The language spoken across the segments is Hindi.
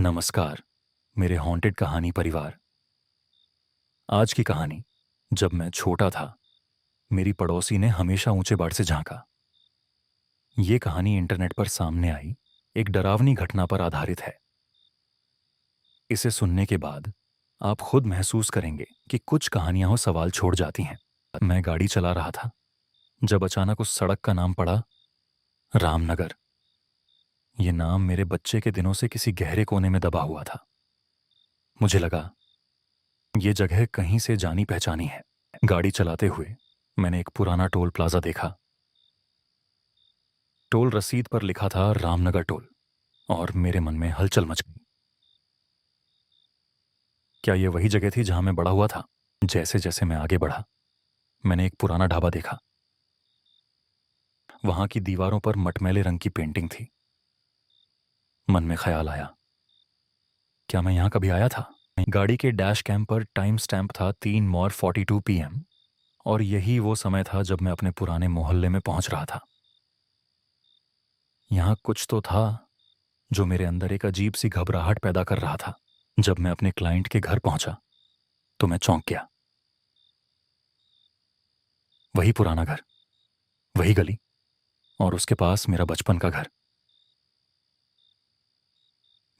नमस्कार मेरे हॉन्टेड कहानी परिवार। आज की कहानी। जब मैं छोटा था, मेरी पड़ोसी ने हमेशा ऊंचे बाड़ से झांका। ये कहानी इंटरनेट पर सामने आई एक डरावनी घटना पर आधारित है। इसे सुनने के बाद आप खुद महसूस करेंगे कि कुछ कहानियां हो सवाल छोड़ जाती हैं। मैं गाड़ी चला रहा था जब अचानक उस सड़क का नाम पड़ा, रामनगर। ये नाम मेरे बच्चे के दिनों से किसी गहरे कोने में दबा हुआ था। मुझे लगा ये जगह कहीं से जानी पहचानी है। गाड़ी चलाते हुए मैंने एक पुराना टोल प्लाजा देखा। टोल रसीद पर लिखा था रामनगर टोल, और मेरे मन में हलचल मच गई। क्या यह वही जगह थी जहां मैं बड़ा हुआ था? जैसे जैसे मैं आगे बढ़ा, मैंने एक पुराना ढाबा देखा। वहां की दीवारों पर मटमैले रंग की पेंटिंग थी। मन में ख्याल आया, क्या मैं यहां कभी आया था? गाड़ी के डैश कैम पर टाइम स्टैंप था 3:42 PM, और यही वो समय था जब मैं अपने पुराने मोहल्ले में पहुंच रहा था। यहां कुछ तो था जो मेरे अंदर एक अजीब सी घबराहट पैदा कर रहा था। जब मैं अपने क्लाइंट के घर पहुंचा तो मैं चौंक गया। वही पुराना घर, वही गली, और उसके पास मेरा बचपन का घर।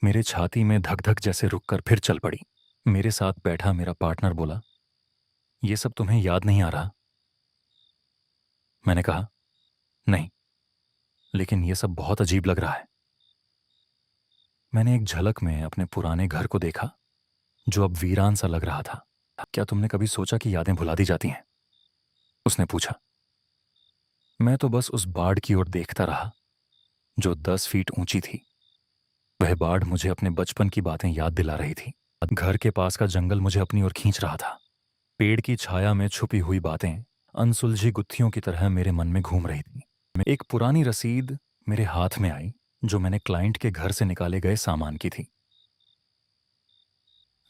मेरे छाती में धक धक जैसे रुककर फिर चल पड़ी। मेरे साथ बैठा मेरा पार्टनर बोला, ये सब तुम्हें याद नहीं आ रहा? मैंने कहा, नहीं, लेकिन ये सब बहुत अजीब लग रहा है। मैंने एक झलक में अपने पुराने घर को देखा जो अब वीरान सा लग रहा था। क्या तुमने कभी सोचा कि यादें भुला दी जाती हैं? उसने पूछा। मैं तो बस उस बाड़ की ओर देखता रहा जो 10 फीट ऊंची थी। वह बाढ़ मुझे अपने बचपन की बातें याद दिला रही थी। घर के पास का जंगल मुझे अपनी ओर खींच रहा था। पेड़ की छाया में छुपी हुई बातें अनसुलझी गुत्थियों की तरह मेरे मन में घूम रही थी। एक पुरानी रसीद मेरे हाथ में आई जो मैंने क्लाइंट के घर से निकाले गए सामान की थी।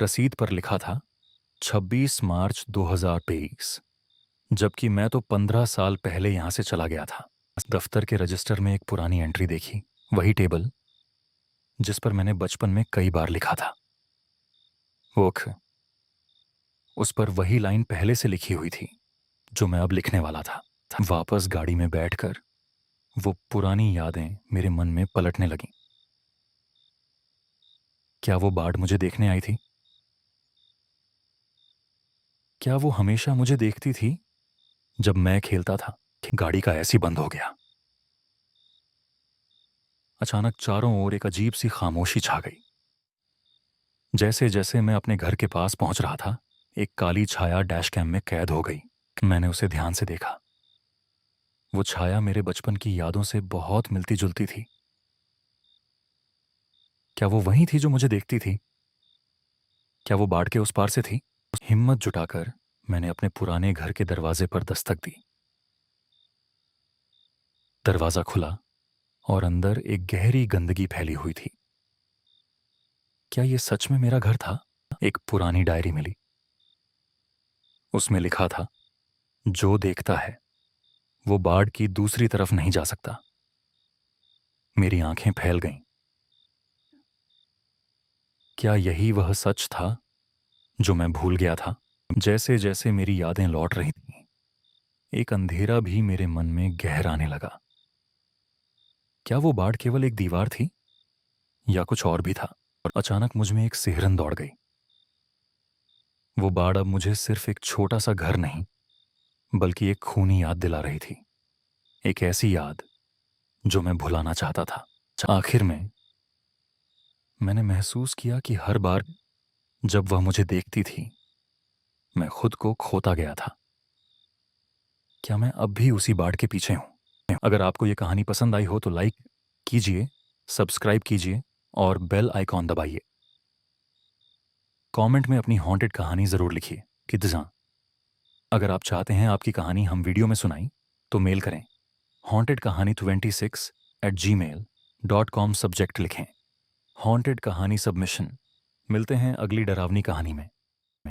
रसीद पर लिखा था 26 मार्च 2023, जबकि मैं तो 15 साल पहले यहां से चला गया था। दफ्तर के रजिस्टर में एक पुरानी एंट्री देखी, वही टेबल जिस पर मैंने बचपन में कई बार लिखा था। ओख, उस पर वही लाइन पहले से लिखी हुई थी जो मैं अब लिखने वाला था। वापस गाड़ी में बैठकर वो पुरानी यादें मेरे मन में पलटने लगीं। क्या वो बाढ़ मुझे देखने आई थी? क्या वो हमेशा मुझे देखती थी जब मैं खेलता था? गाड़ी का ऐसी बंद हो गया। अचानक चारों ओर एक अजीब सी खामोशी छा गई। जैसे जैसे मैं अपने घर के पास पहुंच रहा था, एक काली छाया डैश कैम में कैद हो गई। मैंने उसे ध्यान से देखा। वो छाया मेरे बचपन की यादों से बहुत मिलती जुलती थी। क्या वो वही थी जो मुझे देखती थी? क्या वो बाढ़ के उस पार से थी? हिम्मत जुटाकर मैंने अपने पुराने घर के दरवाजे पर दस्तक दी। दरवाजा खुला और अंदर एक गहरी गंदगी फैली हुई थी। क्या ये सच में मेरा घर था? एक पुरानी डायरी मिली। उसमें लिखा था, जो देखता है वो बाढ़ की दूसरी तरफ नहीं जा सकता। मेरी आंखें फैल गईं। क्या यही वह सच था जो मैं भूल गया था? जैसे जैसे मेरी यादें लौट रही थीं, एक अंधेरा भी मेरे मन में गहराने लगा। क्या वो बाढ़ केवल एक दीवार थी या कुछ और भी था? और अचानक मुझ में एक सिहरन दौड़ गई। वो बाढ़ अब मुझे सिर्फ एक छोटा सा घर नहीं, बल्कि एक खूनी याद दिला रही थी। एक ऐसी याद जो मैं भुलाना चाहता था। आखिर में मैंने महसूस किया कि हर बार जब वह मुझे देखती थी, मैं खुद को खोता गया था। क्या मैं अब भी उसी बाढ़ के पीछे हूं? अगर आपको यह कहानी पसंद आई हो तो लाइक कीजिए, सब्सक्राइब कीजिए और बेल आइकॉन दबाइए। कमेंट में अपनी हॉन्टेड कहानी जरूर लिखिए कि जहां। अगर आप चाहते हैं आपकी कहानी हम वीडियो में सुनाई तो मेल करें hauntedkahani26@gmail.com। सब्जेक्ट लिखें हॉन्टेड कहानी सबमिशन। मिलते हैं अगली डरावनी कहानी में।